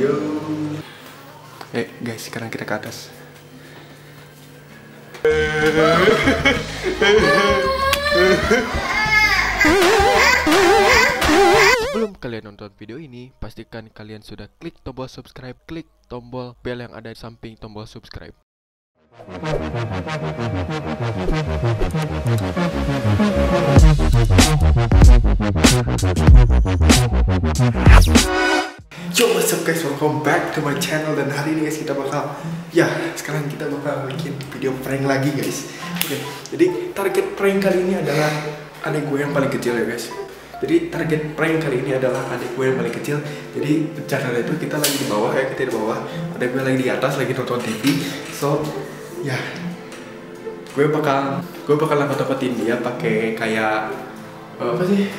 yo. Guys, sekarang kita ke atas. Sebelum kalian nonton video ini, pastikan kalian sudah klik tombol subscribe, klik tombol bel yang ada di samping tombol subscribe. Yo, what's up guys, welcome back to my channel. Dan hari ini guys sekarang kita bakal bikin video prank lagi guys. Oke, jadi target prank kali ini adalah adik gue yang paling kecil ya guys. Jadi target prank kali ini adalah adik gue yang paling kecil. Jadi channel itu kita lagi di bawah ya, kita di bawah, adik gue lagi di atas lagi nonton TV. So ya, gue bakal nakut-nakutin dia pakai kayak apa sih,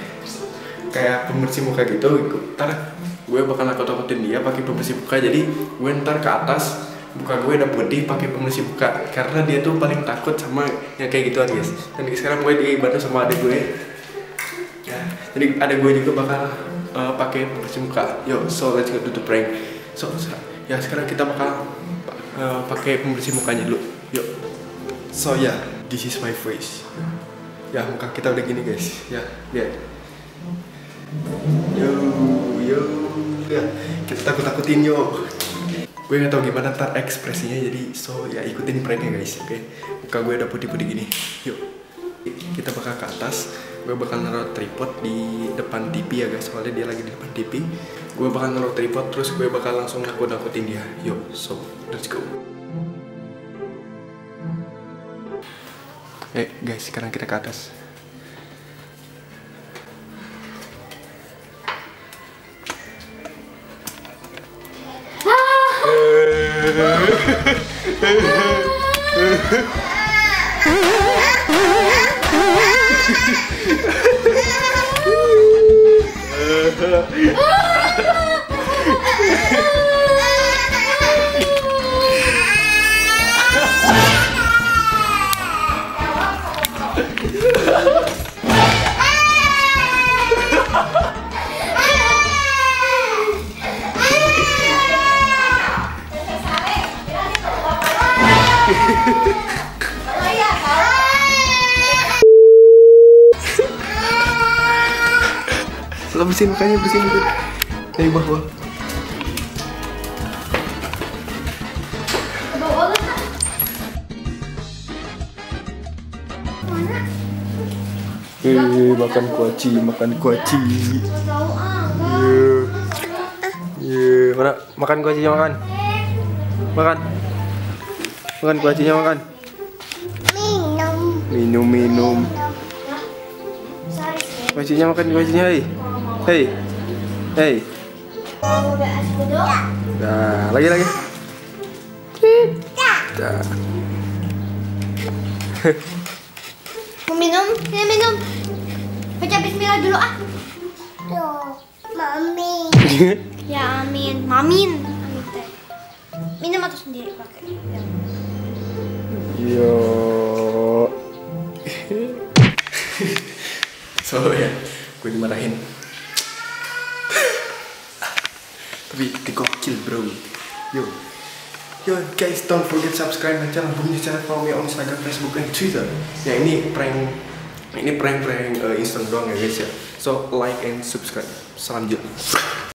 kayak pembersih muka gitu. Ntar gue bakal nakut-nakutin dia pakai pembersih muka. Jadi gue ntar ke atas, muka gue udah putih pakai pembersih muka, karena dia tuh paling takut sama yang kayak gituan guys. Dan sekarang gue dibantu sama adik gue ya, jadi adik gue juga bakal pakai pembersih muka. Yo, so let's go do the prank. So ya, sekarang kita bakal pakai pembersih mukanya dulu. Yuk. So ya, this is my face. Ya, muka kita udah gini guys. Ya, lihat. Yo, ya, kita takut-takutin yo. Gue nggak tahu gimana ntar ekspresinya, jadi so ya ikutin pranknya guys. Oke, muka gue udah putih-putih gini. Yuk, kita bakal ke atas. Gue bakal naruh tripod di depan TV ya guys, soalnya dia lagi di depan TV. Gue bakal naruh tripod, terus gue bakal langsung nakut-nakutin dia. Yuk, so let's go. Guys, sekarang kita ke atas. Lo bersihin mukanya, bersihin itu dari bawah. Makan kuaci. Mana makan kuacinya, makan kuacinya, makan. Minum. Kuacinya, makan kuacinya, Hey. Nah, lagi. Dah. Mau minum? Baca bismillah dulu ah. Tuh, Mami. Ya amin, Mamin. Minum atau sendiri pakai? Yo. So ya, gue dimarahin. Tapi gokil bro. Yo guys, don't forget subscribe my channel, follow me on Instagram, Facebook, and Twitter. Ya, ini prank instant doang ya guys ya. So like and subscribe. Salam jumpa.